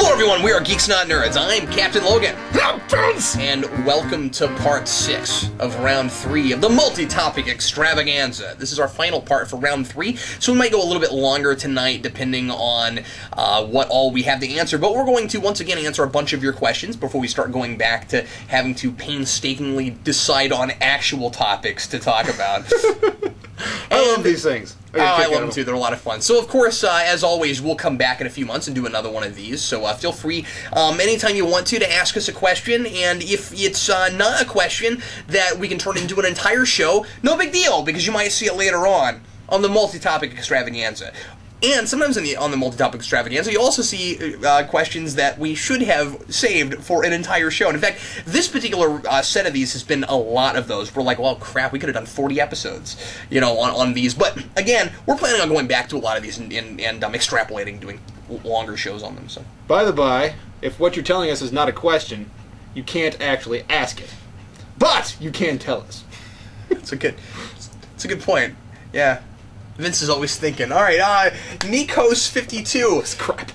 Hello everyone, we are Geeks Not Nerds. I'm Captain Logan. And welcome to part 6 of round 3 of the Multi-Topic Extravaganza. This is our final part for round 3, so we might go a little bit longer tonight depending on what all we have to answer. But we're going to once again answer a bunch of your questions before we start going back to having to painstakingly decide on actual topics to talk about. I love these things. I love them too. They're a lot of fun. So, of course, as always, we'll come back in a few months and do another one of these. So feel free anytime you want to ask us a question. And if it's not a question that we can turn into an entire show, no big deal, because you might see it later on the Multi-Topic Extravaganza. And sometimes on the Multi-Topic Extravaganza, you also see questions that we should have saved for an entire show. And in fact, this particular set of these has been a lot of those. We're like, well, crap, we could have done 40 episodes, you know, on these. But again, we're planning on going back to a lot of these and extrapolating, doing longer shows on them. So, by the by, if what you're telling us is not a question, you can't actually ask it, but you can tell us. It's a good point. Yeah. Vince is always thinking. All right, Nikos52 crap.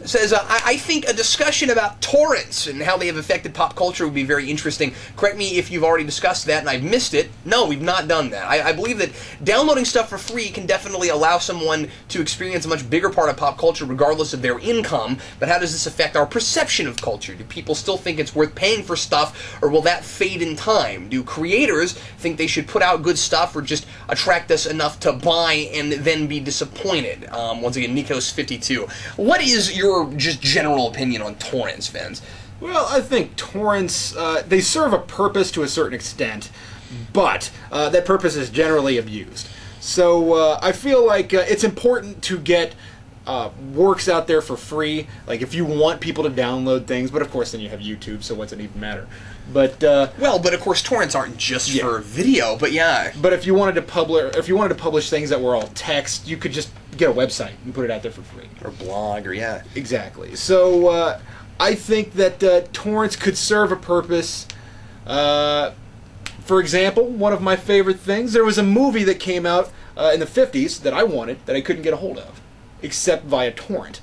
says, I think a discussion about torrents and how they have affected pop culture would be very interesting. Correct me if you've already discussed that and I've missed it. No, we've not done that. I believe that downloading stuff for free can definitely allow someone to experience a much bigger part of pop culture regardless of their income, but how does this affect our perception of culture? Do people still think it's worth paying for stuff, or will that fade in time? Do creators think they should put out good stuff or just attract us enough to buy and then be disappointed? Once again, Nikos52. What is your just general opinion on torrents, Vince? Well, I think torrents, they serve a purpose to a certain extent, but that purpose is generally abused. So I feel like it's important to get works out there for free, like if you want people to download things, but of course then you have YouTube, so what's it even matter? But well, but of course torrents aren't just for video, but yeah. But if you wanted to publish things that were all text, you could just get a website and put it out there for free, or blog, or yeah, exactly. So I think that torrents could serve a purpose. For example, one of my favorite things, there was a movie that came out in the 50s that I wanted that I couldn't get a hold of, except via torrent.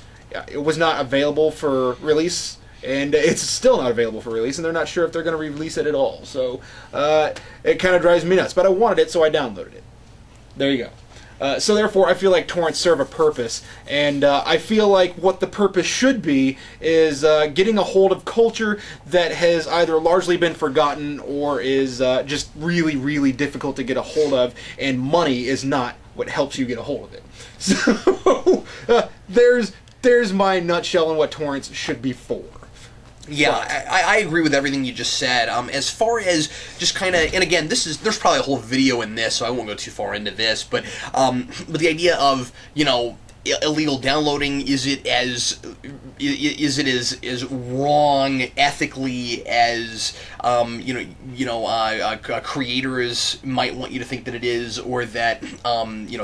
It was not available for release, and it's still not available for release, and they're not sure if they're going to release it at all. So it kind of drives me nuts. But I wanted it, so I downloaded it. There you go. So therefore, I feel like torrents serve a purpose, and I feel like what the purpose should be is getting a hold of culture that has either largely been forgotten or is just really, really difficult to get a hold of, and money is not what helps you get a hold of it. So there's my nutshell on what torrents should be for. Yeah, I agree with everything you just said. As far as just kind of, and again, there's probably a whole video in this, so I won't go too far into this, but the idea of, you know, illegal downloading, is it as wrong ethically as creators might want you to think that it is, or that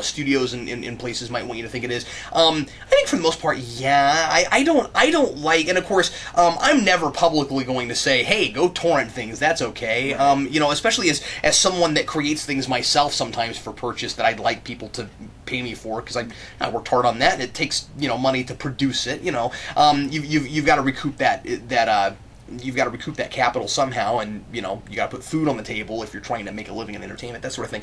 studios and places might want you to think it is? I think for the most part, yeah. I don't like, and of course, I'm never publicly going to say, hey, go torrent things. That's okay. Especially as someone that creates things myself sometimes for purchase that I'd like people to pay me for, because I worked hard on that, and it takes money to produce it. You've got to recoup that you've got to recoup that capital somehow, and you got to put food on the table if you're trying to make a living in entertainment, that sort of thing.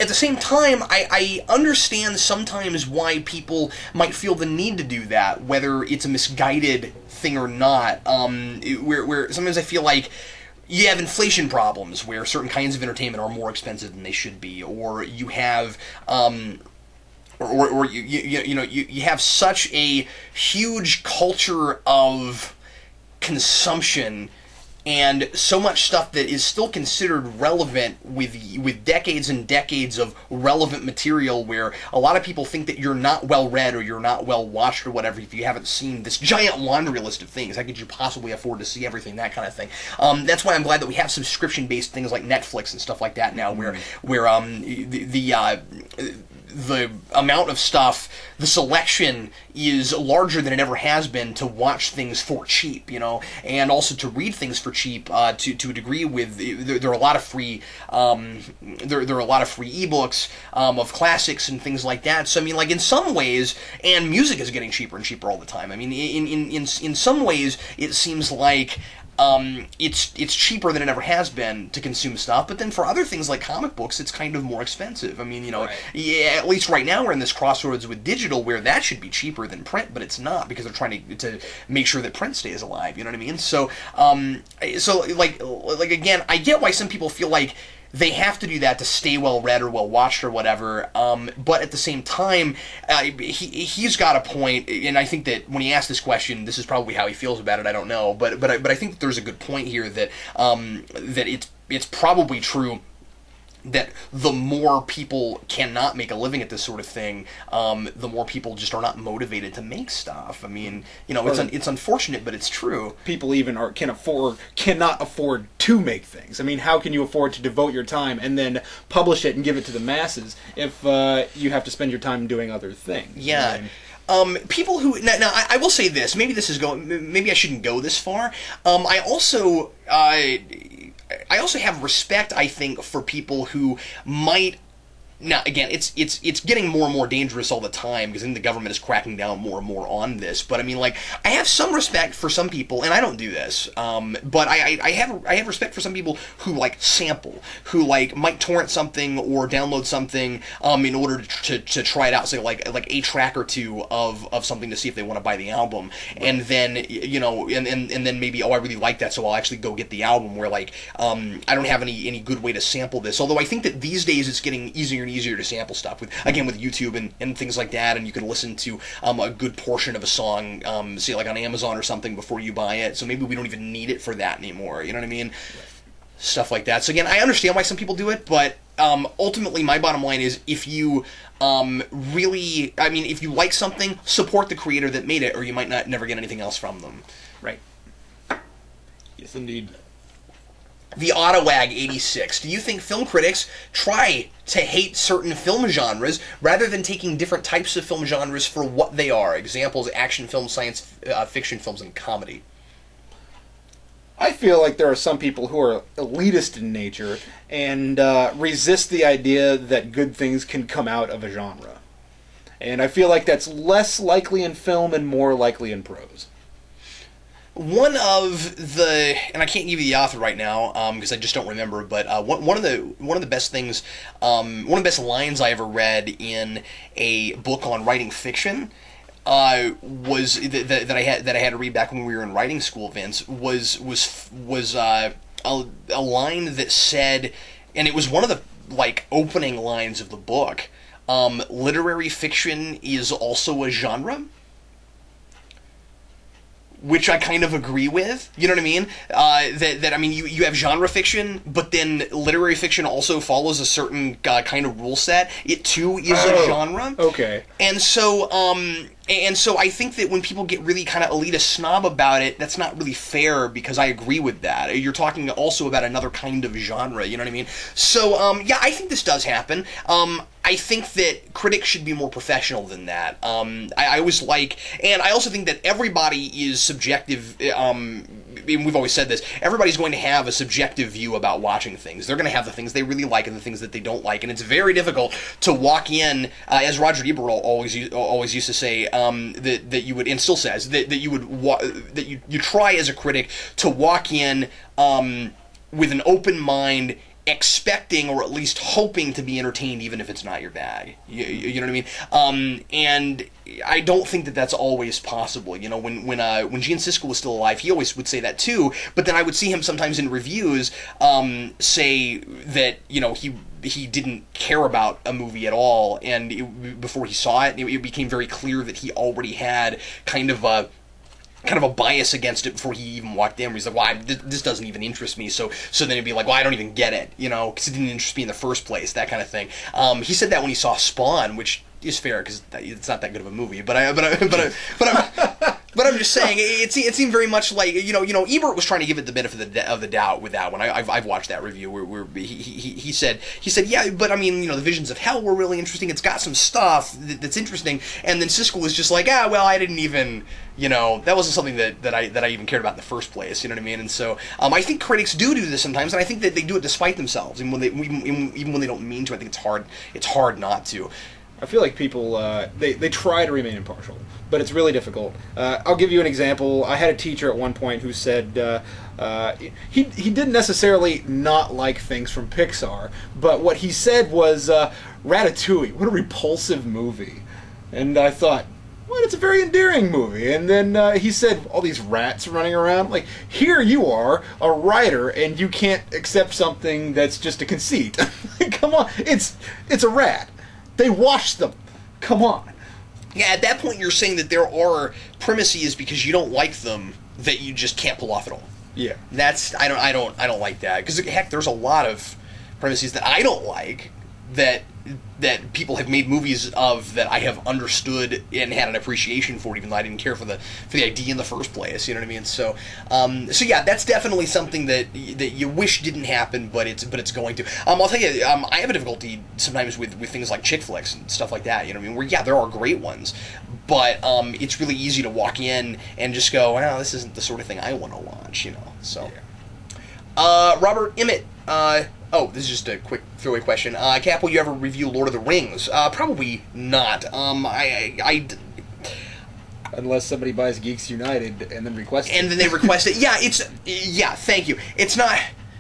At the same time, I understand sometimes why people might feel the need to do that, whether it's a misguided thing or not. Where sometimes I feel like you have inflation problems where certain kinds of entertainment are more expensive than they should be, or you have you have such a huge culture of consumption and so much stuff that is still considered relevant with decades and decades of relevant material, where a lot of people think that you're not well read or you're not well watched or whatever if you haven't seen this giant laundry list of things. How could you possibly afford to see everything? That kind of thing. That's why I'm glad that we have subscription-based things like Netflix and stuff like that now, where the amount of stuff, the selection is larger than it ever has been to watch things for cheap, you know, and also to read things for cheap to a degree. With there are a lot of free there are a lot of free ebooks of classics and things like that. So I mean, like in some ways, and music is getting cheaper and cheaper all the time. I mean, in some ways, it seems like it's cheaper than it ever has been to consume stuff, but then for other things like comic books, it's kind of more expensive. I mean, you know, yeah, at least right now we're in this crossroads with digital where that should be cheaper than print, but it's not because they're trying to make sure that print stays alive. You know what I mean? So, like again, I get why some people feel like they have to do that to stay well read or well watched or whatever, but at the same time, he's got a point, and I think that when he asked this question, this is probably how he feels about it. I don't know, but I think that there's a good point here that that it's probably true that the more people cannot make a living at this sort of thing, the more people just are not motivated to make stuff. I mean, you know, it's unfortunate, but it's true. People even cannot afford to make things. I mean, how can you afford to devote your time and then publish it and give it to the masses if you have to spend your time doing other things? Yeah. I mean, people who now I will say this. Maybe this is going. Maybe I shouldn't go this far. I also have respect, I think, for people who might. Now, again, it's getting more and more dangerous all the time because then the government is cracking down more and more on this. But I mean, like, I have some respect for some people, and I don't do this. But I have respect for some people who like sample, who like might torrent something or download something in order to try it out. Say like a track or two of something to see if they want to buy the album, and then you know, and then maybe I really like that, so I'll actually go get the album. Where like I don't have any good way to sample this. Although I think that these days it's getting easier and easier to sample stuff with YouTube and things like that, and you can listen to a good portion of a song, say like on Amazon or something before you buy it. So maybe we don't even need it for that anymore. You know what I mean? Right. Stuff like that. So again, I understand why some people do it, but ultimately, my bottom line is if you really, I mean, if you like something, support the creator that made it, or you might never get anything else from them. Right. Yes, indeed. The Ottawag 86. Do you think film critics try to hate certain film genres rather than taking different types of film genres for what they are? Examples: action films, science fiction films, and comedy. I feel like there are some people who are elitist in nature and resist the idea that good things can come out of a genre. And I feel like that's less likely in film and more likely in prose. One of the, and I can't give you the author right now because I just don't remember, but one of the best things, one of the best lines I ever read in a book on writing fiction was that I had to read back when we were in writing school, Vince, was a line that said, and it was one of the like opening lines of the book. Literary fiction is also a genre. Which I kind of agree with, you know what I mean? That I mean, you have genre fiction, but then literary fiction also follows a certain kind of rule set. It too is a genre. Okay. And so I think that when people get really kind of elitist snob about it, that's not really fair because I agree with that. You're talking also about another kind of genre, you know what I mean? So yeah, I think this does happen. I think that critics should be more professional than that. I always like, and I also think that everybody is subjective. We've always said this. Everybody's going to have a subjective view about watching things. They're going to have the things they really like and the things that they don't like, and it's very difficult to walk in, as Roger Ebert always used to say, that you would, and still says, that you would you try as a critic to walk in with an open mind, expecting or at least hoping to be entertained even if it's not your bag. You know what I mean? And I don't think that that's always possible. You know, when Gene Siskel was still alive, he always would say that too, but then I would see him sometimes in reviews say that, you know, he didn't care about a movie at all, and before he saw it, it became very clear that he already had kind of a bias against it before he even walked in, where he's like, well, this doesn't even interest me, so then he'd be like, well, I don't even get it, you know, because it didn't interest me in the first place, that kind of thing. He said that when he saw Spawn, which is fair, because it's not that good of a movie, but But I'm just saying, it seemed very much like, Ebert was trying to give it the benefit of the doubt with that one. I've watched that review where he said, yeah, but I mean, the Visions of Hell were really interesting. It's got some stuff that's interesting. And then Siskel was just like, well, I didn't even, that wasn't something that I even cared about in the first place. You know what I mean? And so I think critics do this sometimes, and I think that they do it despite themselves, even when they don't mean to. I think it's hard not to. I feel like people, they try to remain impartial, but it's really difficult. I'll give you an example. I had a teacher at one point who said he didn't necessarily not like things from Pixar, but what he said was, Ratatouille, what a repulsive movie. And I thought, well, it's a very endearing movie. And then he said, all these rats running around. Like, here you are, a writer, and you can't accept something that's just a conceit. Come on, it's a rat. They washed them. Come on. Yeah, at that point you're saying that there are premises because you don't like them that you just can't pull off at all. Yeah. I don't like that, because heck, there's a lot of premises that I don't like that people have made movies of that I have understood and had an appreciation for, even though I didn't care for the idea in the first place. You know what I mean? So yeah, that's definitely something that you wish didn't happen, but it's going to. I'll tell you, I have a difficulty sometimes with things like chick flicks and stuff like that. You know what I mean? Where yeah, there are great ones, but it's really easy to walk in and just go, well, this isn't the sort of thing I want to watch. So. Yeah. Robert Emmett. This is just a quick throwaway question. Cap, will you ever review Lord of the Rings? Probably not. Unless somebody buys Geeks United and then requests it. And then they request it. Yeah, thank you. It's not...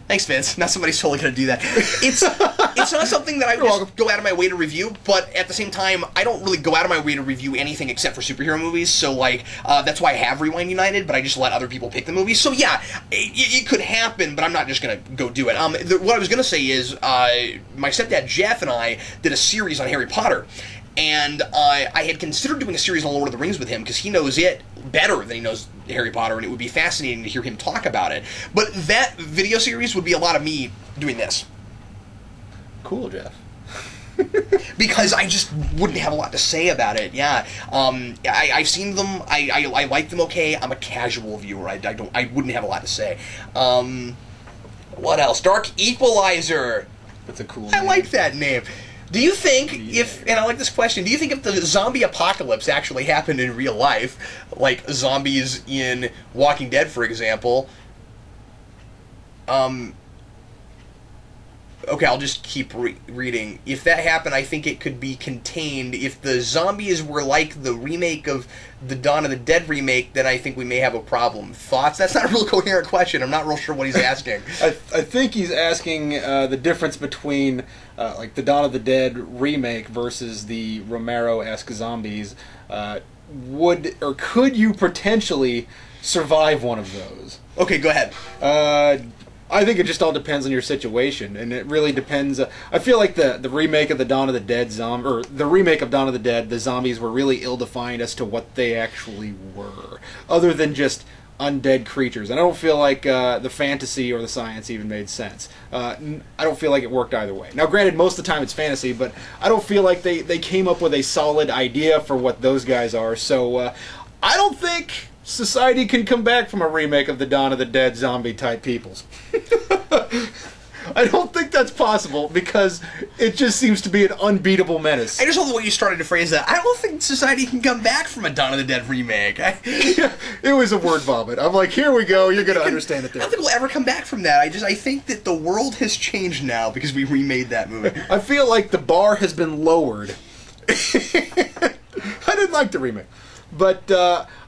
Thanks, Vince. Not somebody's totally going to do that. It's not something that I would just go out of my way to review, but at the same time, I don't really go out of my way to review anything except for superhero movies, so, that's why I have Rewind United, but I just let other people pick the movies. So, yeah, it could happen, but I'm not just going to go do it. What I was going to say is, my stepdad Jeff and I did a series on Harry Potter, and I had considered doing a series on Lord of the Rings with him, because he knows it better than he knows Harry Potter, and it would be fascinating to hear him talk about it. But that video series would be a lot of me doing this. Cool, Jeff. Because I just wouldn't have a lot to say about it. Yeah, I've seen them. I like them. Okay, I'm a casual viewer. I wouldn't have a lot to say. What else? Dark Equalizer. That's a cool name. I like that name. Do you think and I like this question, do you think if the zombie apocalypse actually happened in real life, like zombies in Walking Dead, for example, okay, I'll just keep reading. If that happened, I think it could be contained. If the zombies were like the remake of the Dawn of the Dead remake, then I think we may have a problem. Thoughts? That's not a real coherent question. I'm not real sure what he's asking. I think he's asking the difference between the Dawn of the Dead remake versus the Romero-esque zombies. Could you potentially survive one of those? Okay, go ahead. I think it just all depends on your situation, and it really depends. I feel like the remake of the Dawn of the Dead the remake of Dawn of the Dead, the zombies were really ill-defined as to what they actually were, other than just undead creatures. And I don't feel like the fantasy or the science even made sense. I don't feel like it worked either way. Now, granted, most of the time it's fantasy, but I don't feel like they came up with a solid idea for what those guys are. So I don't think society can come back from a remake of the Dawn of the Dead zombie-type peoples. I don't think that's possible, because it just seems to be an unbeatable menace. I just love the way you started to phrase that. I don't think society can come back from a Dawn of the Dead remake. Yeah, it was a word vomit. I'm like, here we go, you're going to understand it there. I don't think we'll ever come back from that. I think that the world has changed now because we remade that movie. I feel like the bar has been lowered. I didn't like the remake. But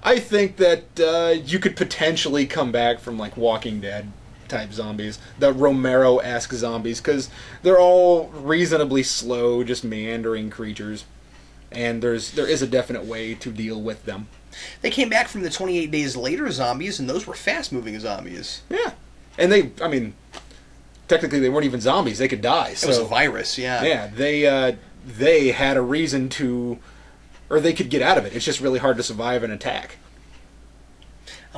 I think that you could potentially come back from, Walking Dead type zombies, the Romero-esque zombies, because they're all reasonably slow, just meandering creatures, and there is a definite way to deal with them. They came back from the 28 Days Later zombies, and those were fast-moving zombies. Yeah, and technically they weren't even zombies; they could die. It was a virus, yeah. Yeah, they had a reason to. Or they could get out of it. It's just really hard to survive an attack.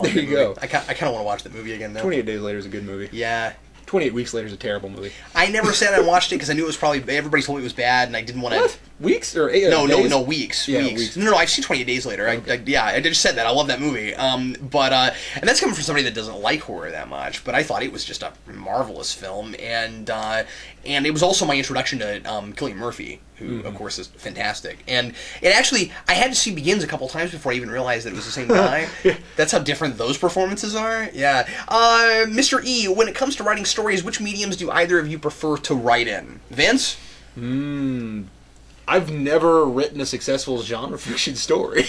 There you go. I kind of want to watch that movie again, though. 28 Days Later is a good movie. Yeah. 28 Weeks Later is a terrible movie. I never said I watched it because I knew it was probably... Everybody told me it was bad, and I didn't want to... What? weeks or No, weeks. Yeah, weeks. weeks. No, I've seen 28 Days Later. Okay. I just said that. I love that movie. And that's coming from somebody that doesn't like horror that much. But I thought it was just a marvelous film, and it was also my introduction to Cillian Murphy, who of course is fantastic. And it actually, I had to see Begins a couple times before I even realized that it was the same guy. That's how different those performances are. Yeah. Mr. E, when it comes to writing stories, which mediums do either of you prefer to write in? Vince? I've never written a successful genre fiction story.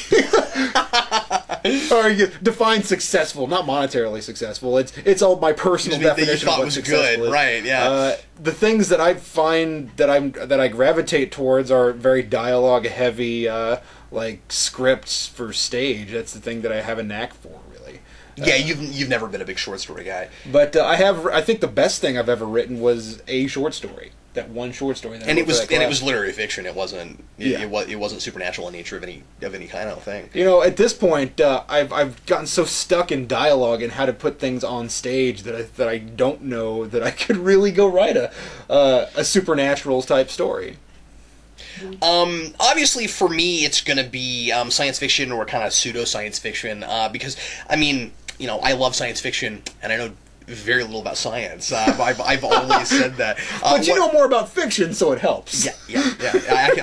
Or define successful, not monetarily successful. It's all my personal definition of what successful is. Right? Yeah. The things that I find that I gravitate towards are very dialogue heavy, like scripts for stage. That's the thing that I have a knack for, really. Yeah, you've never been a big short story guy. But I think the best thing I've ever written was a short story. That one short story. That it was literary fiction. It wasn't. It wasn't supernatural in nature of any kind. I don't think. At this point, I've gotten so stuck in dialogue and how to put things on stage that I don't know that I could really go write a supernatural type story. Obviously, for me, it's going to be science fiction or kind of pseudo science fiction because I love science fiction and I know very little about science. I've always said that. But you know more about fiction, so it helps. Yeah.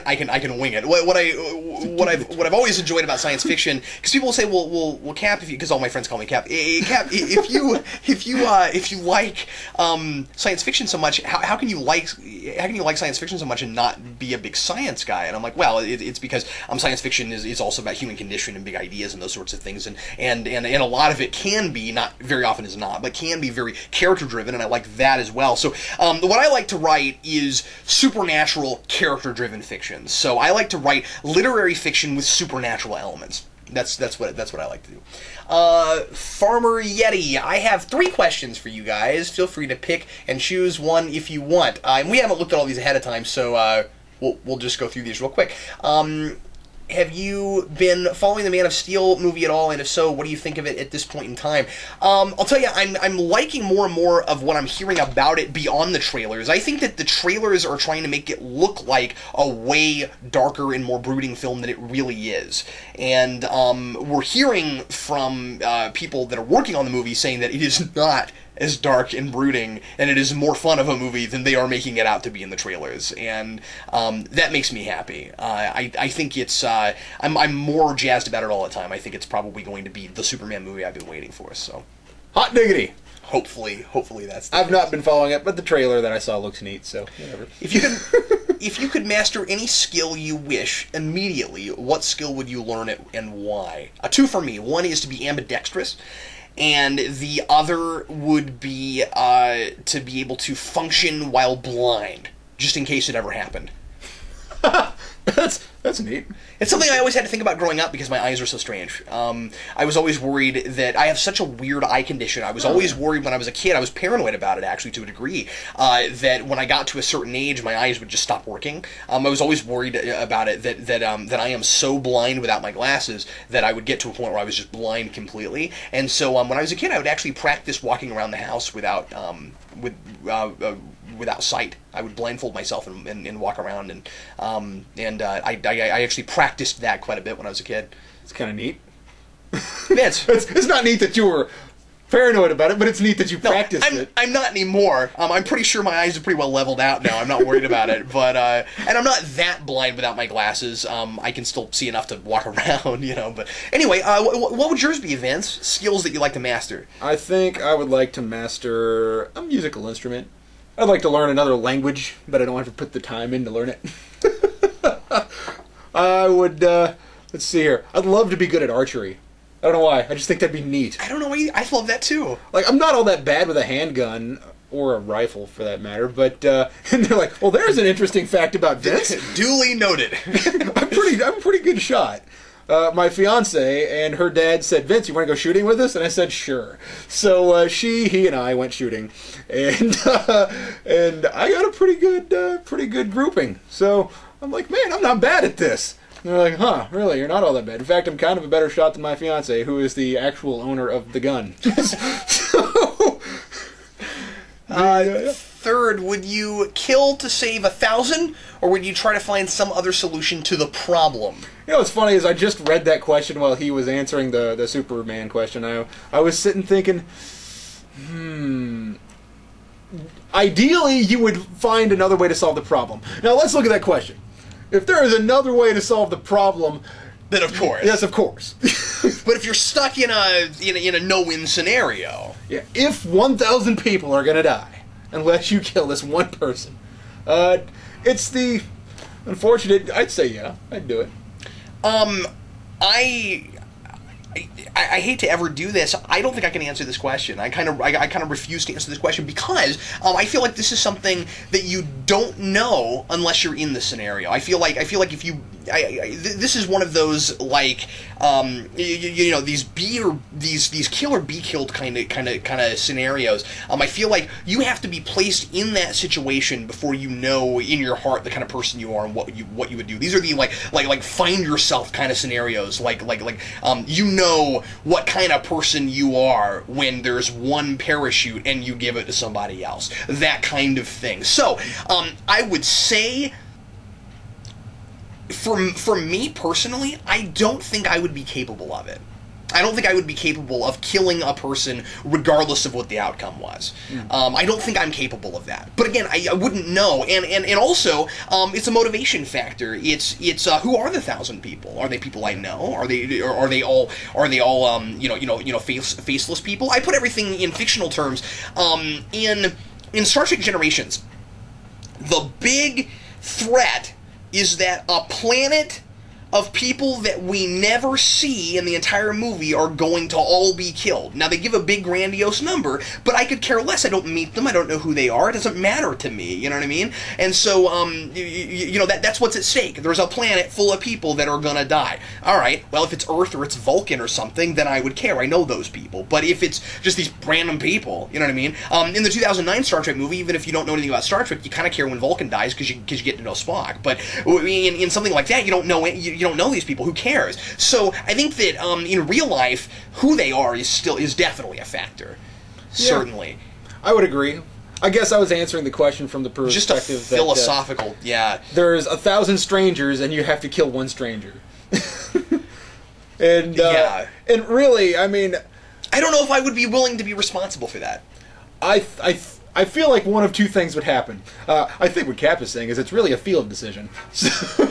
I can wing it. What I've always enjoyed about science fiction, because people will say, well, Cap, because all my friends call me Cap. Cap, if you like science fiction so much, how can you like science fiction so much and not be a big science guy? And I'm like, well, it's because science fiction is also about human condition and big ideas and those sorts of things, and a lot of it can be, not very often is not, but can be very character driven, and I like that as well. So what I like to write is supernatural character driven fiction. So I like to write literary fiction with supernatural elements. That's what I like to do. Farmer Yeti, I have 3 questions for you guys. Feel free to pick and choose one if you want. And we haven't looked at all these ahead of time, so we'll just go through these real quick. Have you been following the Man of Steel movie at all? And if so, what do you think of it at this point in time? I'll tell you, I'm liking more and more of what I'm hearing about it beyond the trailers. I think that the trailers are trying to make it look like a way darker and more brooding film than it really is. And we're hearing from people that are working on the movie saying that it is not as dark and brooding, and it is more fun of a movie than they are making it out to be in the trailers, and that makes me happy. I think it's I'm more jazzed about it all the time. I think it's probably going to be the Superman movie I've been waiting for. So, hot diggity. Hopefully that's. I've not been following it, but the trailer that I saw looks neat. So whatever. If you could master any skill you wish immediately, what skill would you learn it and why? 2 for me. One is to be ambidextrous. And the other would be to be able to function while blind, just in case it ever happened. That's neat. It's something I always had to think about growing up because my eyes are so strange. I was always worried that I have such a weird eye condition. I was always worried when I was a kid. I was paranoid about it, actually, to a degree, that when I got to a certain age, my eyes would just stop working. I was always worried about it, that I am so blind without my glasses that I would get to a point where I was just blind completely. And so when I was a kid, I would actually practice walking around the house without sight. I would blindfold myself and walk around, and I actually practiced that quite a bit when I was a kid. It's kind of neat. It's not neat that you were paranoid about it, but it's neat that you practiced it. I'm not anymore. I'm pretty sure my eyes are pretty well leveled out now. I'm not worried about it, but and I'm not that blind without my glasses. I can still see enough to walk around, But anyway, what would yours be, Vince? Skills that you like to master? I think I would like to master a musical instrument. I'd like to learn another language, but I don't have to put the time in to learn it. I would, let's see here. I'd love to be good at archery. I don't know why. I just think that'd be neat. I don't know why. I love that too. Like, I'm not all that bad with a handgun, or a rifle for that matter, but, and they're like, well, there's an interesting fact about this. Duly noted. I'm a pretty good shot. My fiance and her dad said, Vince, you want to go shooting with us? And I said, sure. So he and I went shooting, and I got a pretty good grouping. So I'm like, man, I'm not bad at this. And they're like, huh, really? You're not all that bad. In fact, I'm kind of a better shot than my fiance, who is the actual owner of the gun. So, third, would you kill to save 1,000, or would you try to find some other solution to the problem? You know what's funny is I just read that question while he was answering the Superman question. I was sitting thinking, ideally you would find another way to solve the problem. Now let's look at that question. If there is another way to solve the problem, then of course. Yes, of course. But if you're stuck in a no-win scenario, yeah, if 1,000 people are gonna die unless you kill this one person, it's the unfortunate. I'd say yeah, I'd do it. I hate to ever do this. I don't think I can answer this question. I kind of refuse to answer this question because I feel like this is something that you don't know unless you're in the scenario. I feel like if you this is one of those like these these kill or be killed kind of scenarios. I feel like you have to be placed in that situation before you know in your heart the kind of person you are and what you would do. These are the like find yourself kind of scenarios. You know what kind of person you are when there's one parachute and you give it to somebody else. That kind of thing. So I would say, for me personally, I don't think I would be capable of it. I don't think I would be capable of killing a person regardless of what the outcome was. I don't think I'm capable of that. But again, I wouldn't know. And also, it's a motivation factor. It's who are the 1,000 people? Are they people I know? Are they all faceless people? I put everything in fictional terms. In Star Trek Generations, the big threat is that a planet of people that we never see in the entire movie are going to all be killed. Now, they give a big grandiose number, but I could care less. I don't meet them. I don't know who they are. It doesn't matter to me. You know what I mean? And so, that's what's at stake. There's a planet full of people that are going to die. All right, well, if it's Earth or it's Vulcan or something, then I would care. I know those people. But if it's just these random people, you know what I mean? In the 2009 Star Trek movie, even if you don't know anything about Star Trek, you kind of care when Vulcan dies because you get to know Spock. But in something like that, you don't know you don't know these people. Who cares? So I think that in real life, who they are is definitely a factor. Yeah, certainly, I would agree. I guess I was answering the question from the perspective just a philosophical. Yeah, there's 1,000 strangers and you have to kill one stranger. And and really, I mean, I don't know if I would be willing to be responsible for that. I feel like one of two things would happen. I think what Cap is saying is it's really a field decision.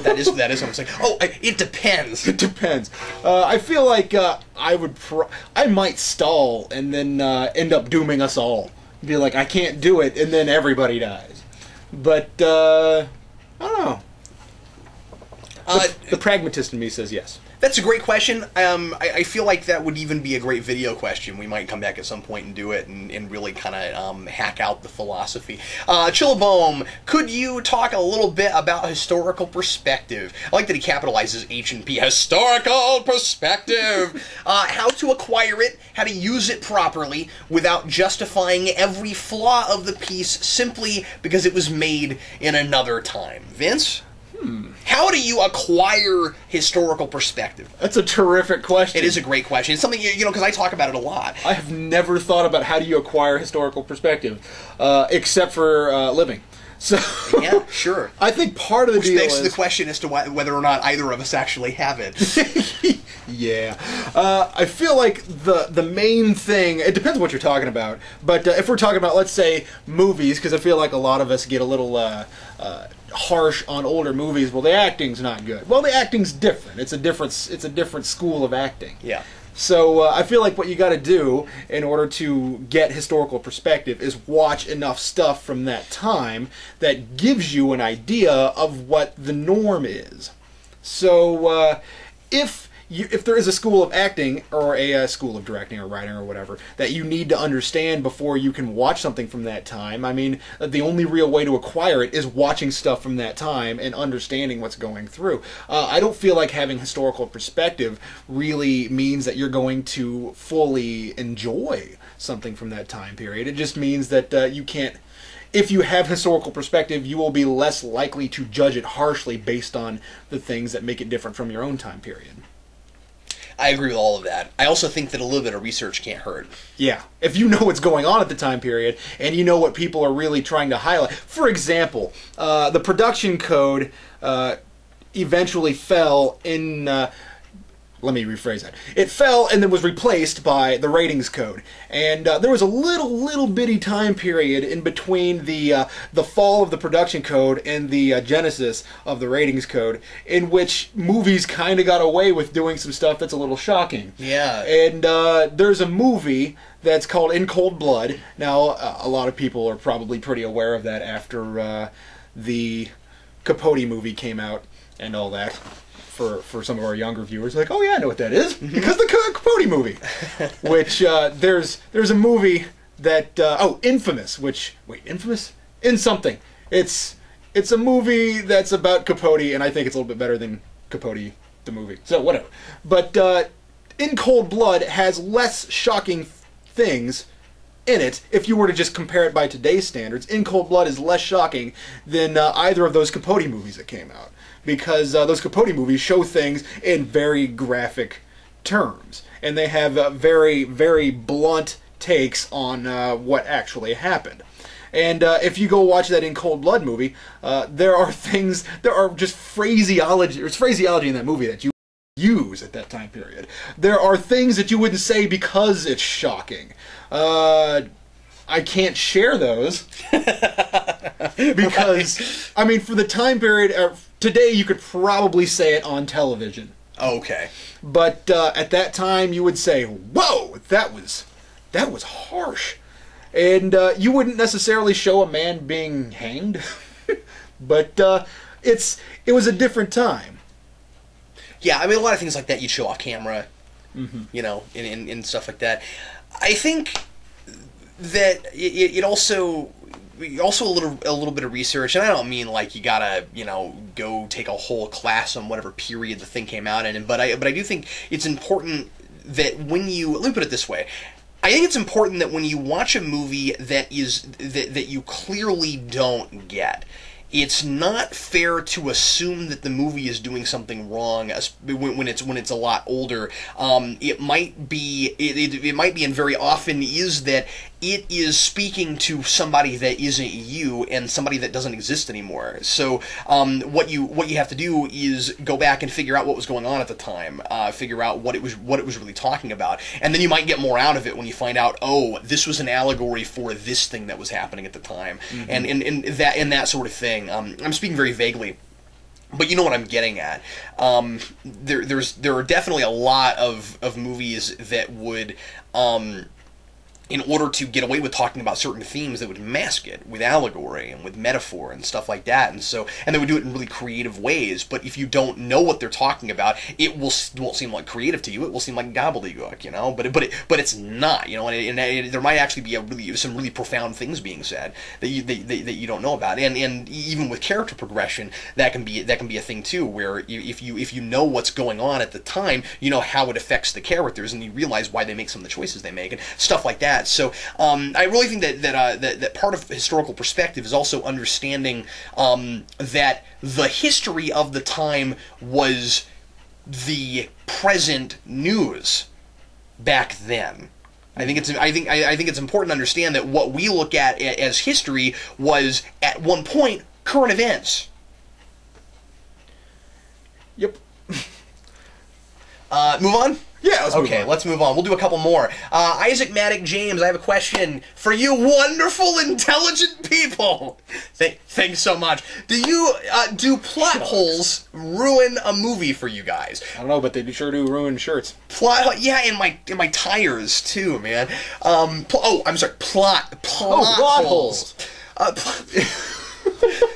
that is what I'm saying. Oh, it depends. It depends. I feel like I might stall and then end up dooming us all. Be like, I can't do it, and then everybody dies. But I don't know. The pragmatist in me says yes. That's a great question. I feel like that would even be a great video question. We might come back at some point and do it and really kind of hack out the philosophy. Chillabome, could you talk a little bit about historical perspective? I like that he capitalizes H and P. Historical perspective! How to acquire it, how to use it properly without justifying every flaw of the piece simply because it was made in another time. Vince? How do you acquire historical perspective? That's a terrific question. It is a great question. It's something, because I talk about it a lot. I have never thought about how do you acquire historical perspective, except for living. So yeah, sure. I think part of the deal begs the question as to whether or not either of us actually have it. Yeah. I feel like the main thing, it depends what you're talking about, but if we're talking about, let's say, movies, because I feel like a lot of us get a little harsh on older movies. Well, the acting's not good. Well, the acting's different. It's a different school of acting. Yeah. So I feel like what you got to do in order to get historical perspective is watch enough stuff from that time that gives you an idea of what the norm is. So if there is a school of acting or a school of directing or writing or whatever that you need to understand before you can watch something from that time, I mean, the only real way to acquire it is watching stuff from that time and understanding what's going through. I don't feel like having historical perspective really means that you're going to fully enjoy something from that time period. It just means that you can't. If you have historical perspective, you will be less likely to judge it harshly based on the things that make it different from your own time period. I agree with all of that. I also think that a little bit of research can't hurt. Yeah, if you know what's going on at the time period, and you know what people are really trying to highlight. For example, the production code eventually fell in... let me rephrase that. It fell and then was replaced by the ratings code. And there was a little bitty time period in between the fall of the production code and the genesis of the ratings code, in which movies kind of got away with doing some stuff that's a little shocking. Yeah. And there's a movie that's called In Cold Blood. Now, a lot of people are probably pretty aware of that after the Capote movie came out and all that. For some of our younger viewers, like, oh yeah, I know what that is, because the Capote movie. Which there's a movie that Infamous. Infamous in something. It's a movie that's about Capote, and I think it's a little bit better than Capote the movie. So whatever. But In Cold Blood has less shocking things in it. If you were to just compare it by today's standards, In Cold Blood is less shocking than either of those Capote movies that came out. Because those Capote movies show things in very graphic terms. And they have very, very blunt takes on what actually happened. And if you go watch that In Cold Blood movie, there are just phraseology. There's phraseology in that movie that you use at that time period. There are things that you wouldn't say because it's shocking. I can't share those. Because, I mean, for the time period... Today, you could probably say it on television. Okay. But at that time, you would say, "Whoa, that was harsh," and you wouldn't necessarily show a man being hanged. But it was a different time. Yeah, I mean, a lot of things like that you'd show off camera, you know, and stuff like that. I think that it also a little bit of research, and I don't mean like you gotta, you know, go take a whole class on whatever period the thing came out in, but I do think it's important that when you, let me put it this way, I think it's important that when you watch a movie that you clearly don't get, it's not fair to assume that the movie is doing something wrong when it's a lot older. It might be, and very often is, that it is speaking to somebody that isn't you and somebody that doesn't exist anymore. So what you have to do is go back and figure out what was going on at the time, figure out what it was really talking about, and then you might get more out of it when you find out, oh, this was an allegory for this thing that was happening at the time, and that sort of thing. I'm speaking very vaguely, but you know what I'm getting at. There are definitely a lot of movies that would, in order to get away with talking about certain themes, that would mask it with allegory and with metaphor and stuff like that, and they would do it in really creative ways. But if you don't know what they're talking about, it won't seem like creative to you. It will seem like gobbledygook, you know. But it's not, you know. And there might actually be some really profound things being said that you don't know about. And even with character progression, that can be a thing too, where if you know what's going on at the time, you know how it affects the characters, and you realize why they make some of the choices they make and stuff like that. So I really think that part of historical perspective is also understanding that the history of the time was the present news back then. I think it's important to understand that what we look at as history was at one point current events. Yep. Move on? Yeah, let's move on. We'll do a couple more. Isaac Maddock James, I have a question for you wonderful, intelligent people. Thanks so much. Do plot holes ruin a movie for you guys? I don't know, but they sure do ruin shirts. Yeah, and my tires too, man. I'm sorry, plot holes.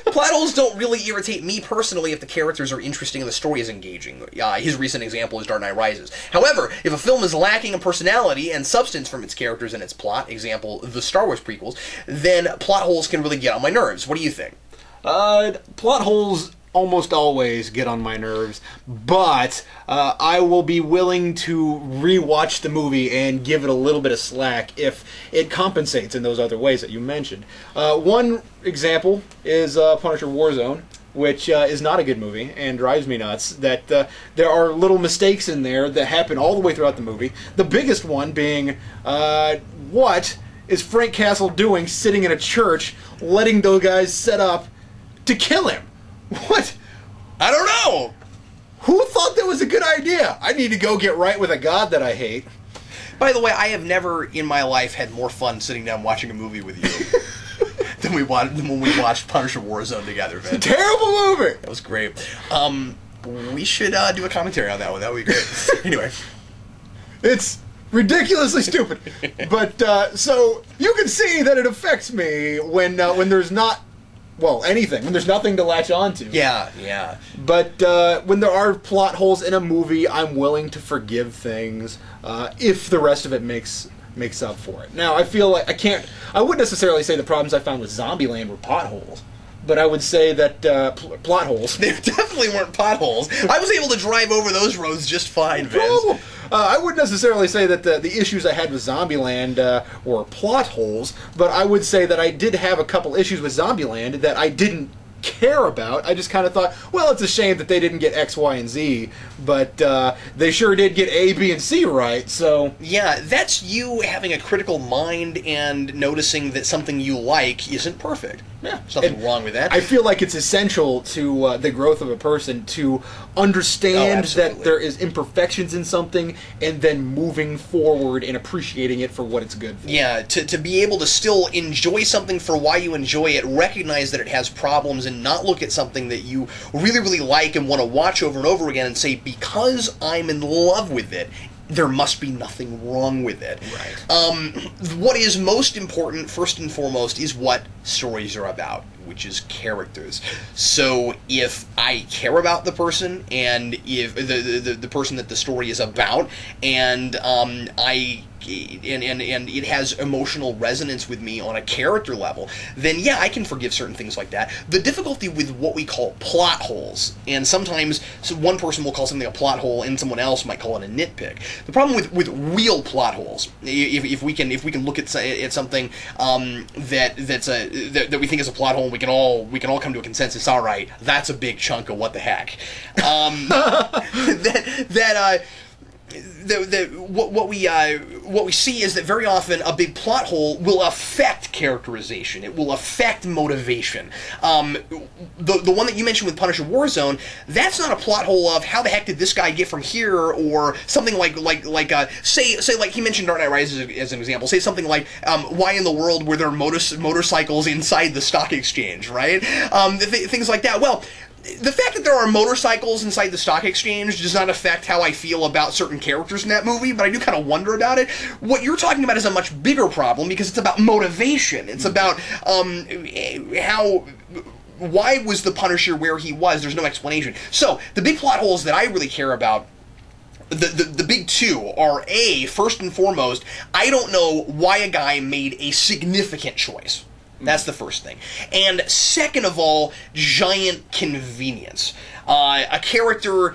Plot holes don't really irritate me personally if the characters are interesting and the story is engaging. His recent example is Dark Knight Rises. However, if a film is lacking in personality and substance from its characters and its plot, example, the Star Wars prequels, then plot holes can really get on my nerves. What do you think? Plot holes almost always get on my nerves, but I will be willing to rewatch the movie and give it a little bit of slack if it compensates in those other ways that you mentioned. One example is Punisher Warzone. which is not a good movie and drives me nuts. That there are little mistakes in there that happen all the way throughout the movie. The biggest one being, what is Frank Castle doing sitting in a church, letting those guys set up to kill him? What? I don't know. Who thought that was a good idea? I need to go get right with a god that I hate. By the way, I have never in my life had more fun sitting down watching a movie with you than when we watched Punisher Warzone together, man. Terrible movie! That was great. We should do a commentary on that one. That would be great. Anyway. It's ridiculously stupid. But, so, you can see that it affects me when there's not, well, anything. When there's nothing to latch onto. Yeah, yeah. But when there are plot holes in a movie, I'm willing to forgive things if the rest of it makes up for it. Now, I feel like I wouldn't necessarily say the problems I found with Zombieland were potholes, but I would say that plot holes. They definitely weren't potholes. I was able to drive over those roads just fine, Vince. I wouldn't necessarily say that the issues I had with Zombieland were plot holes, but I would say that I did have a couple issues with Zombieland that I didn't care about. I just kind of thought, well, it's a shame that they didn't get X, Y, and Z, but they sure did get A, B, and C right, so... Yeah, that's you having a critical mind and noticing that something you like isn't perfect. Yeah. There's nothing wrong with that. I feel like it's essential to the growth of a person to understand that there is imperfections in something and then moving forward and appreciating it for what it's good for. Yeah, to be able to still enjoy something for why you enjoy it, recognize that it has problems, and not look at something that you really, really like and want to watch over and over again and say, because I'm in love with it, there must be nothing wrong with it. Right. What is most important, first and foremost, is what stories are about, which is characters. So if I care about the person, and if the person that the story is about, and and it has emotional resonance with me on a character level, then yeah, I can forgive certain things like that. The difficulty with what we call plot holes, and sometimes one person will call something a plot hole and someone else might call it a nitpick. The problem with real plot holes, if we can look at something that we think is a plot hole, and we can all come to a consensus. All right, that's a big chunk of what the heck. What we see is that very often a big plot hole will affect characterization. It will affect motivation. The one that you mentioned with Punisher Warzone, that's not a plot hole of how the heck did this guy get from here, or something like say like he mentioned Dark Knight Rises as an example. Say something like why in the world were there motorcycles inside the stock exchange, right? Things like that. Well, the fact that there are motorcycles inside the stock exchange does not affect how I feel about certain characters in that movie, but I do kind of wonder about it. What you're talking about is a much bigger problem, because it's about motivation. It's about why was the Punisher where he was? There's no explanation. So, the big plot holes that I really care about, the big two are, A, first and foremost, I don't know why a guy made a significant choice. That's the first thing. And second of all, giant convenience. A character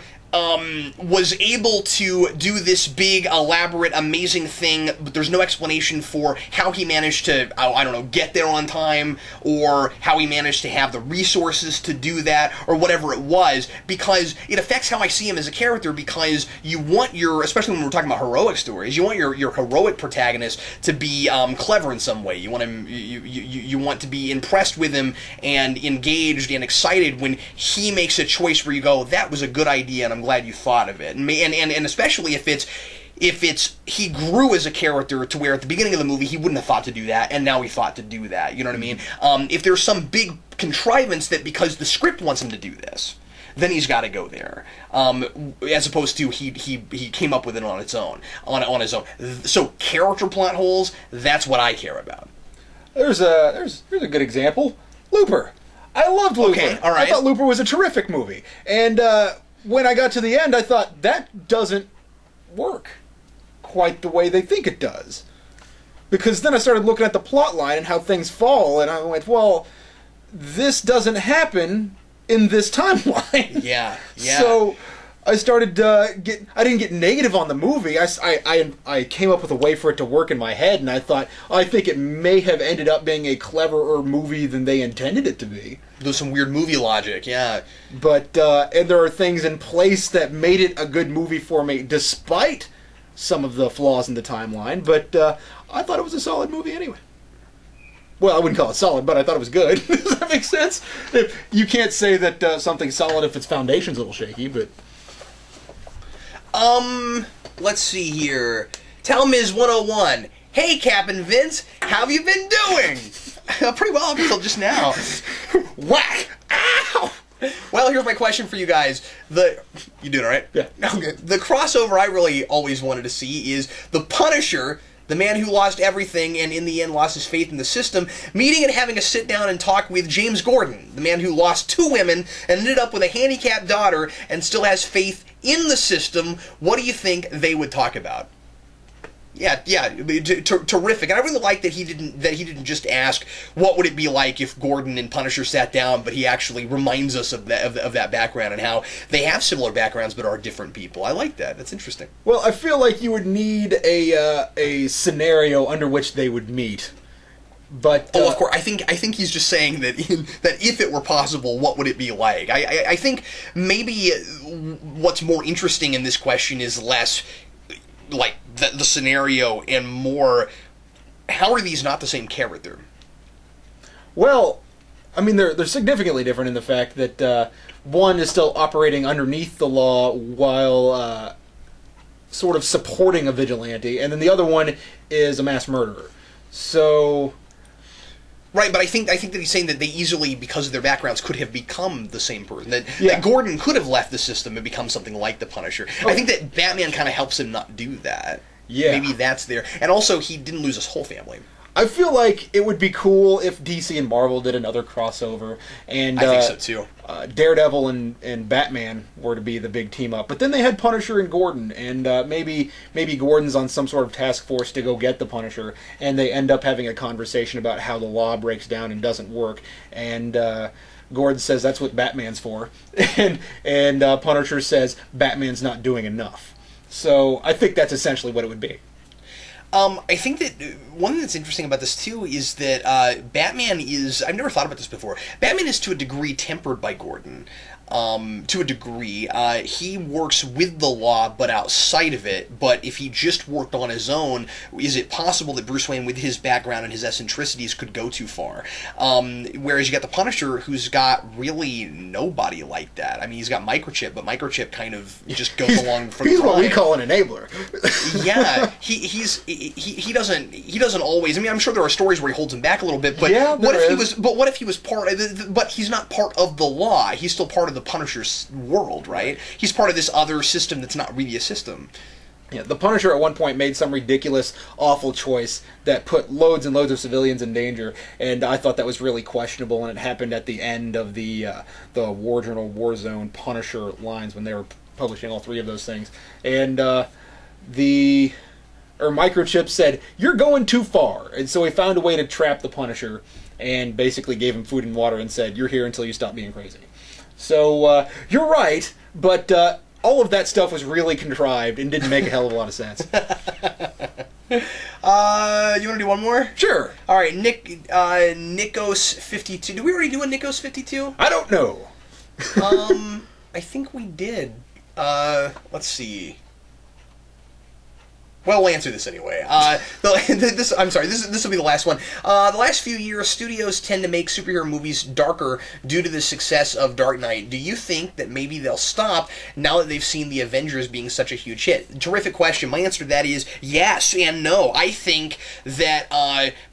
was able to do this big, elaborate, amazing thing, but there's no explanation for how he managed to, I don't know, get there on time, or how he managed to have the resources to do that, or whatever it was, because it affects how I see him as a character, because you want especially when we're talking about heroic stories, you want your heroic protagonist to be clever in some way. You want him, you want to be impressed with him, and engaged and excited when he makes a choice where you go, that was a good idea, and I'm glad you thought of it, and especially if it's he grew as a character to where at the beginning of the movie he wouldn't have thought to do that, and now he thought to do that. You know what I mean? If there's some big contrivance that because the script wants him to do this, then he's got to go there, as opposed to he came up with it on its own, on his own. So character plot holes, that's what I care about. Here's a good example. Looper. I loved Looper. Okay, all right. I thought Looper was a terrific movie, and when I got to the end, I thought, that doesn't work quite the way they think it does. Because then I started looking at the plot line and how things fall, and I went, well, this doesn't happen in this timeline. Yeah. So, I started I didn't get negative on the movie. I came up with a way for it to work in my head, and I thought, I think it may have ended up being a cleverer movie than they intended it to be. There's some weird movie logic, yeah. But and there are things in place that made it a good movie for me, despite some of the flaws in the timeline. But I thought it was a solid movie anyway. Well, I wouldn't call it solid, but I thought it was good. Does that make sense? You can't say that something's solid if its foundation's a little shaky, but... Let's see here. Tell Ms. 101. Hey, Captain Vince, how have you been doing? Pretty well up until just now. Whack! Ow! Well, here's my question for you guys. You doing all right? Yeah. Okay. The crossover I really always wanted to see is The Punisher, the man who lost everything and in the end lost his faith in the system, meeting and having a sit down and talk with James Gordon, the man who lost 2 women and ended up with a handicapped daughter and still has faith in the system. What do you think they would talk about? Yeah, terrific. And I really like that he didn't just ask what would it be like if Gordon and Punisher sat down, but he actually reminds us of that background and how they have similar backgrounds but are different people. I like that. That's interesting. Well, I feel like you would need a scenario under which they would meet. But of course, I think he's just saying that that if it were possible, what would it be like? I think maybe what's more interesting in this question is less like the scenario and more, how are these not the same character? Well, I mean, they're significantly different in the fact that one is still operating underneath the law while sort of supporting a vigilante, and then the other one is a mass murderer. So... Right, but I think that he's saying that they easily, because of their backgrounds, could have become the same person. That Gordon could have left the system and become something like the Punisher. Oh. I think that Batman kind of helps him not do that. Yeah. Maybe that's there. And also, he didn't lose his whole family. I feel like it would be cool if DC and Marvel did another crossover, and I think so too. Daredevil and Batman were to be the big team up, but then they had Punisher and Gordon, and maybe Gordon's on some sort of task force to go get the Punisher, and they end up having a conversation about how the law breaks down and doesn't work, and Gordon says that's what Batman's for, and Punisher says Batman's not doing enough. So I think that's essentially what it would be. I think that one thing that's interesting about this, too, is that Batman is... I've never thought about this before. Batman is, to a degree, tempered by Gordon. To a degree. He works with the law, but outside of it. But if he just worked on his own, is it possible that Bruce Wayne, with his background and his eccentricities, could go too far? Whereas you got the Punisher, who's got really nobody like that. I mean, he's got Microchip, but Microchip kind of just goes along for the He's ride. what we call an enabler. Yeah, he doesn't always. I mean, I'm sure there are stories where he holds him back a little bit, but yeah, what if he was part? But he's not part of the law. He's still part of the Punisher's world, right? He's part of this other system that's not really a system. Yeah, the Punisher at one point made some ridiculous, awful choice that put loads and loads of civilians in danger, and I thought that was really questionable, and it happened at the end of the War Journal Warzone Punisher lines when they were publishing all 3 of those things. And Microchip said, "You're going too far," and so he found a way to trap the Punisher and basically gave him food and water and said, "You're here until you stop being crazy." So, you're right, but all of that stuff was really contrived and didn't make a hell of a lot of sense. You want to do one more? Sure. All right, Nikos 52. Did we already do a Nikos 52? I don't know. I think we did. Let's see. Well, we'll answer this anyway. I'm sorry, this will be the last one. The last few years, studios tend to make superhero movies darker due to the success of Dark Knight. Do you think that maybe they'll stop now that they've seen the Avengers being such a huge hit? Terrific question. My answer to that is yes and no. I think that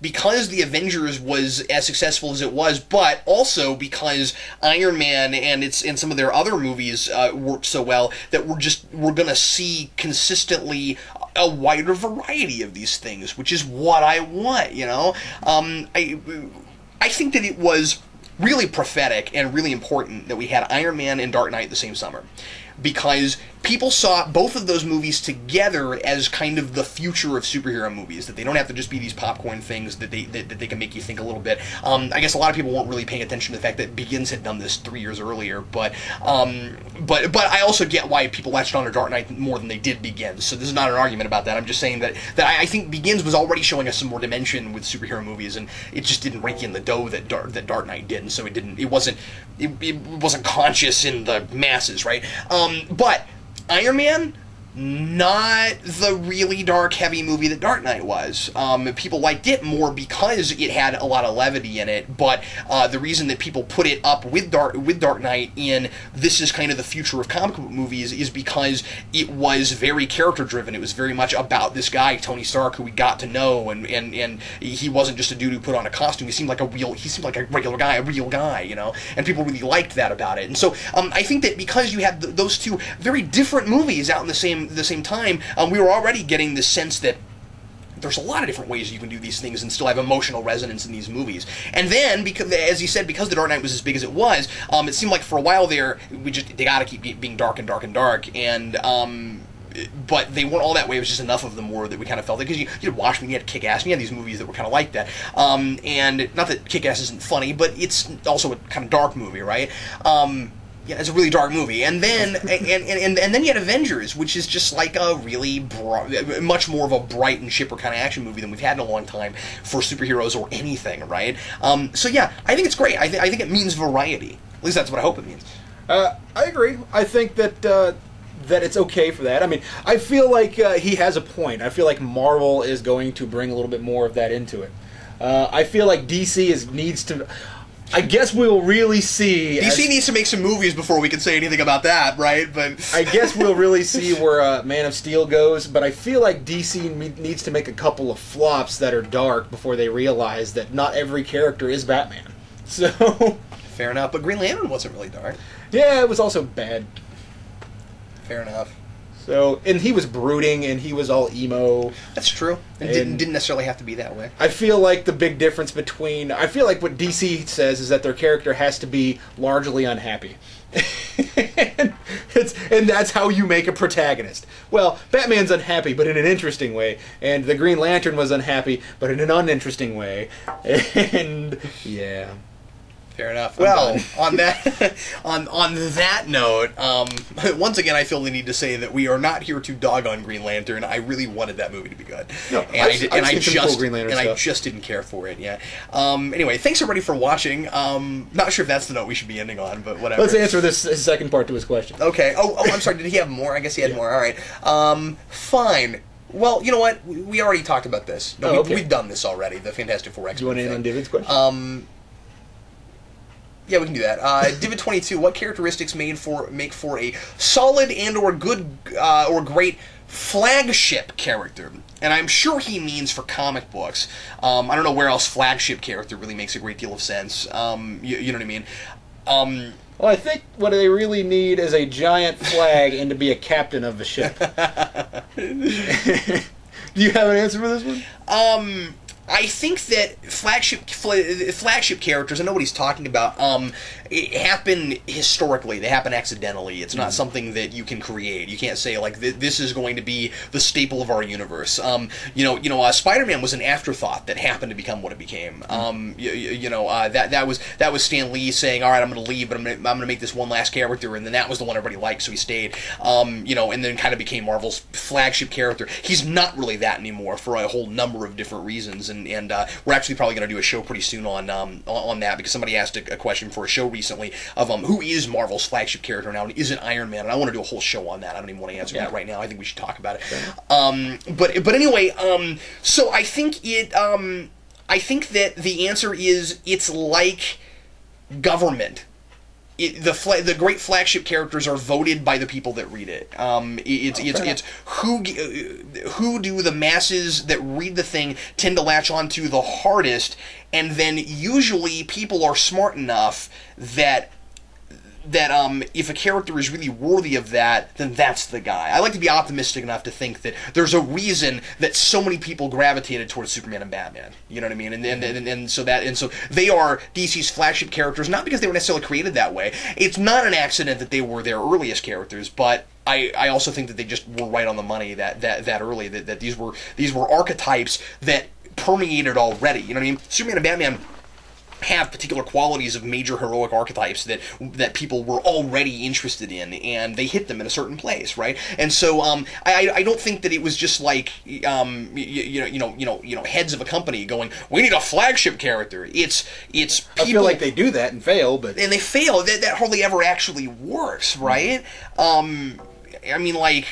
because the Avengers was as successful as it was, but also because Iron Man and some of their other movies worked so well, that we're going to see consistently a wider variety of these things, which is what I want, you know? I think that it was really prophetic and really important that we had Iron Man and Dark Knight the same summer. because people saw both of those movies together as kind of the future of superhero movies, that they don't have to just be these popcorn things, that they can make you think a little bit. I guess a lot of people weren't really paying attention to the fact that Begins had done this 3 years earlier, but I also get why people latched on to Dark Knight more than they did Begins, so this is not an argument about that. I'm just saying that I think Begins was already showing us some more dimension with superhero movies, and it just didn't rake in the dough that Dark Knight did, and so it wasn't conscious in the masses, right? But Iron Man, not the really dark, heavy movie that Dark Knight was. People liked it more because it had a lot of levity in it, but the reason that people put it up with Dark Knight in this is kind of the future of comic book movies is because it was very character-driven. It was very much about this guy, Tony Stark, who we got to know, and he wasn't just a dude who put on a costume. He seemed like a regular guy, a real guy, you know, and people really liked that about it. And so I think that because you had those two very different movies out in the same time, we were already getting the sense that there's a lot of different ways you can do these things and still have emotional resonance in these movies. And then, because, as you said, because The Dark Knight was as big as it was, it seemed like for a while there, they got to keep being dark and dark and dark, and but they weren't all that way. It was just enough of them were that we kind of felt it, because you had Watchmen, you had Kick-Ass, and you had these movies that were kind of like that. And not that Kick-Ass isn't funny, but it's also a kind of dark movie, right? Yeah, it's a really dark movie, and then and then you had Avengers, which is just like a really much more of a bright and chipper kind of action movie than we've had in a long time for superheroes or anything, right? So yeah, I think it's great. I think it means variety. At least that's what I hope it means. I agree. I think that that it's okay for that. I mean, I feel like he has a point. I feel like Marvel is going to bring a little bit more of that into it. I feel like DC needs to. I guess we'll really see. DC needs to make some movies before we can say anything about that, right? But I guess we'll really see where Man of Steel goes. But I feel like DC needs to make a couple of flops that are dark before they realize that not every character is Batman. So fair enough. But Green Lantern wasn't really dark. Yeah, it was also bad. Fair enough. So, and he was brooding, and he was all emo. That's true. It didn't necessarily have to be that way. I feel like the big difference between... I feel like what DC says is that their character has to be largely unhappy. and that's how you make a protagonist. Well, Batman's unhappy, but in an interesting way. And the Green Lantern was unhappy, but in an uninteresting way. And, yeah... Fair enough. Well, on that on that note, once again, I feel the need to say that we are not here to dog on Green Lantern. I really wanted that movie to be good, no, I just didn't care for it. Yeah. Anyway, thanks everybody for watching. Not sure if that's the note we should be ending on, but whatever. Let's answer this second part to his question. Okay. Oh, I'm sorry. Did he have more? I guess he had more. All right. Fine. Well, you know what? We already talked about this. No, we've done this already. The Fantastic Four X-Men. Do you want to end on David's question? Yeah, we can do that. Divid22, what characteristics make for a solid and or good or great flagship character? And I'm sure he means for comic books. I don't know where else flagship character really makes a great deal of sense. You know what I mean? Well, I think what they really need is a giant flag and to be a captain of the ship. Do you have an answer for this one? I think that flagship characters, I know what he's talking about, it happen historically. They happen accidentally. It's not something that you can create. You can't say, like, this is going to be the staple of our universe. Spider-Man was an afterthought that happened to become what it became. That was Stan Lee saying, all right, I'm going to leave, but I'm going to make this one last character, and then that was the one everybody liked, so he stayed. And then kind of became Marvel's flagship character. He's not really that anymore for a whole number of different reasons, and we're actually probably going to do a show pretty soon on that, because somebody asked a question for a show recently of who is Marvel's flagship character now, and is it Iron Man? And I want to do a whole show on that. I don't even want to answer that right now. I think we should talk about it. Okay. But anyway, so I think that the answer is it's like government. The great flagship characters are voted by the people that read it. It's who do the masses that read the thing tend to latch onto the hardest, and then usually people are smart enough that if a character is really worthy of that, then that's the guy. I like to be optimistic enough to think that there's a reason that so many people gravitated towards Superman and Batman. You know what I mean? And so they are DC's flagship characters, not because they were necessarily created that way. It's not an accident that they were their earliest characters, but I also think that they just were right on the money that early. That these were archetypes that permeated already. You know what I mean? Superman and Batman have particular qualities of major heroic archetypes that people were already interested in, and they hit them in a certain place, right? And so I don't think that it was just like heads of a company going, we need a flagship character. It's people, I feel like they do that and fail, but they fail. That hardly ever actually works, right? I mean, like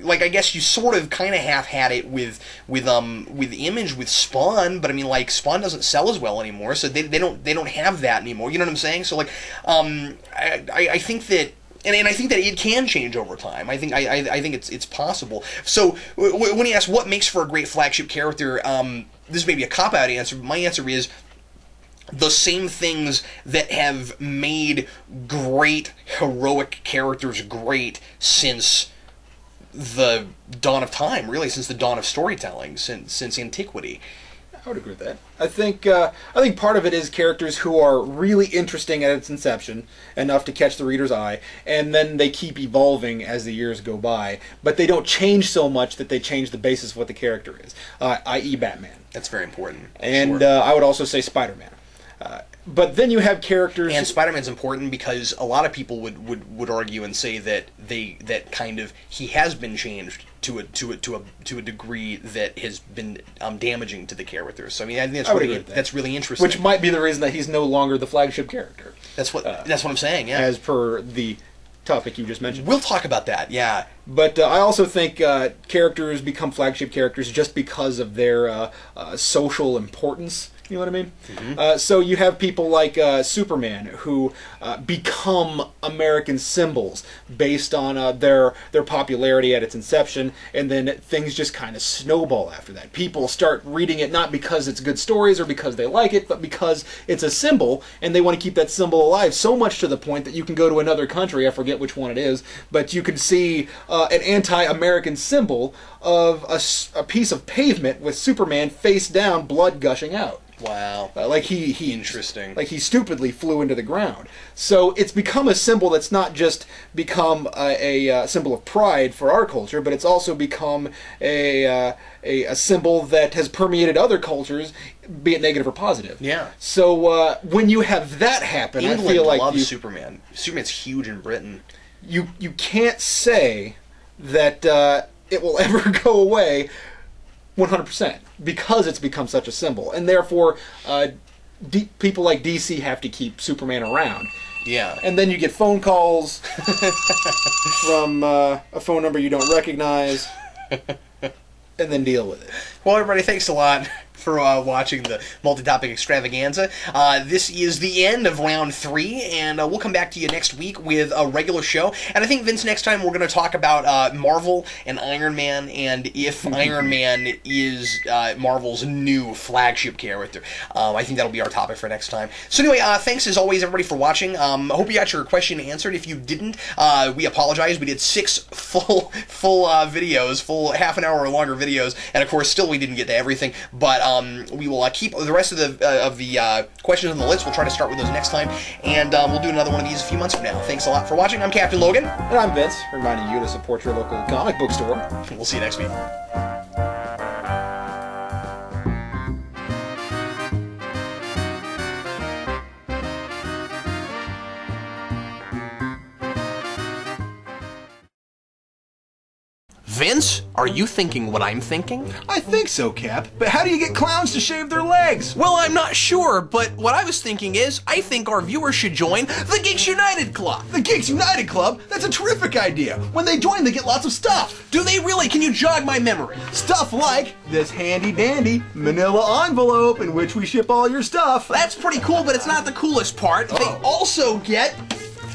I guess you sort of kind of half had it with Image with Spawn, but I mean, like, Spawn doesn't sell as well anymore, so they don't have that anymore. You know what I'm saying? So like, I think that. And I think that it can change over time. I think it's possible. So when you ask what makes for a great flagship character, this may be a cop-out answer, but my answer is the same things that have made great heroic characters great since the dawn of time, really, since the dawn of storytelling, since antiquity. I would agree with that. I think part of it is characters who are really interesting at its inception, enough to catch the reader's eye, and then they keep evolving as the years go by, but they don't change so much that they change the basis of what the character is, i.e. Batman. That's very important. And sure. I would also say Spider-Man. But then you have characters, and Spider-Man's important because a lot of people would argue and say that he has been changed to a degree that has been damaging to the character. So I mean, I think that's really interesting. Which might be the reason that he's no longer the flagship character. That's what I'm saying. Yeah, as per the topic you just mentioned. We'll talk about that. Yeah, but I also think characters become flagship characters just because of their social importance. You know what I mean? Mm-hmm. So you have people like Superman who become American symbols based on their popularity at its inception, and then things just kind of snowball after that. People start reading it not because it's good stories or because they like it, but because it's a symbol, and they want to keep that symbol alive, so much to the point that you can go to another country, I forget which one it is, but you can see an anti-American symbol of a piece of pavement with Superman face down, blood gushing out. Wow. Like he interesting. Like he stupidly flew into the ground. So it's become a symbol that's not just become a symbol of pride for our culture, but it's also become a symbol that has permeated other cultures, be it negative or positive. Yeah. So when you have that happen, England I feel like loves Superman. Superman's huge in Britain. You can't say that it will ever go away 100%, because it's become such a symbol, and therefore people like DC have to keep Superman around. Yeah. And then you get phone calls from a phone number you don't recognize, and then deal with it. Well, everybody, thanks a lot for watching the Multi-Topic Extravaganza. This is the end of round 3, and we'll come back to you next week with a regular show. And I think, Vince, next time we're going to talk about Marvel and Iron Man, and if Iron Man is Marvel's new flagship character. I think that'll be our topic for next time. So anyway, thanks as always, everybody, for watching. I hope you got your question answered. If you didn't, we apologize. We did 6 full videos, full half an hour or longer videos, and of course, still we didn't get to everything, but we will keep the rest of the questions on the list. We'll try to start with those next time, and we'll do another one of these a few months from now. Thanks a lot for watching. I'm Captain Logan. And I'm Vince, reminding you to support your local comic book store. We'll see you next week. Vince, are you thinking what I'm thinking? I think so, Cap. But how do you get clowns to shave their legs? Well, I'm not sure, but what I was thinking is, I think our viewers should join the Geeks United Club. The Geeks United Club? That's a terrific idea. When they join, they get lots of stuff. Do they really? Can you jog my memory? Stuff like this handy-dandy manila envelope in which we ship all your stuff. That's pretty cool, but it's not the coolest part. They also get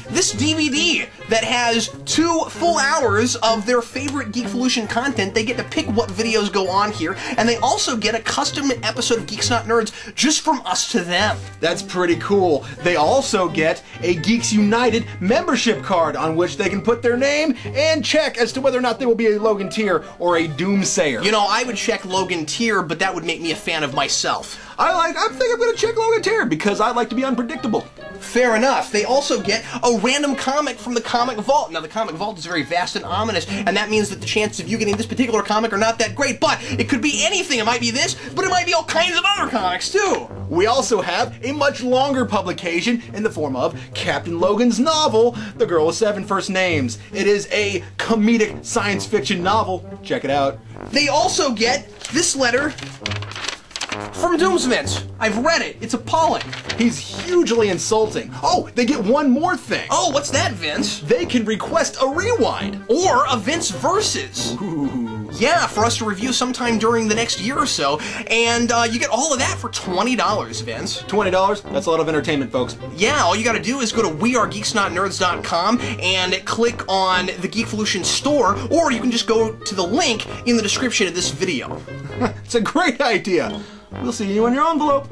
this DVD that has 2 full hours of their favorite Geekvolution content. They get to pick what videos go on here, and they also get a custom episode of Geeks Not Nerds just from us to them. That's pretty cool. They also get a Geeks United membership card on which they can put their name and check as to whether or not they will be a Logan Tier or a Doomsayer. You know, I would check Logan Tier, but that would make me a fan of myself. I think I'm going to check Logan Tier because I like to be unpredictable. Fair enough. They also get a random comic from the Comic Vault. Now, the Comic Vault is very vast and ominous, and that means that the chances of you getting this particular comic are not that great, but it could be anything. It might be this, but it might be all kinds of other comics, too. We also have a much longer publication in the form of Captain Logan's novel, The Girl with 7 First Names. It is a comedic science fiction novel. Check it out. They also get this letter from Doomsvent. I've read it. It's appalling. He's hugely insulting. Oh, they get one more thing. Oh, what's that, Vince? They can request a rewind. Or a Vince Versus. Ooh. Yeah, for us to review sometime during the next year or so. And you get all of that for $20, Vince. $20? That's a lot of entertainment, folks. Yeah, all you gotta do is go to wearegeeksnotnerds.com and click on the Geekvolution store, or you can just go to the link in the description of this video. It's a great idea. We'll see you in your envelope.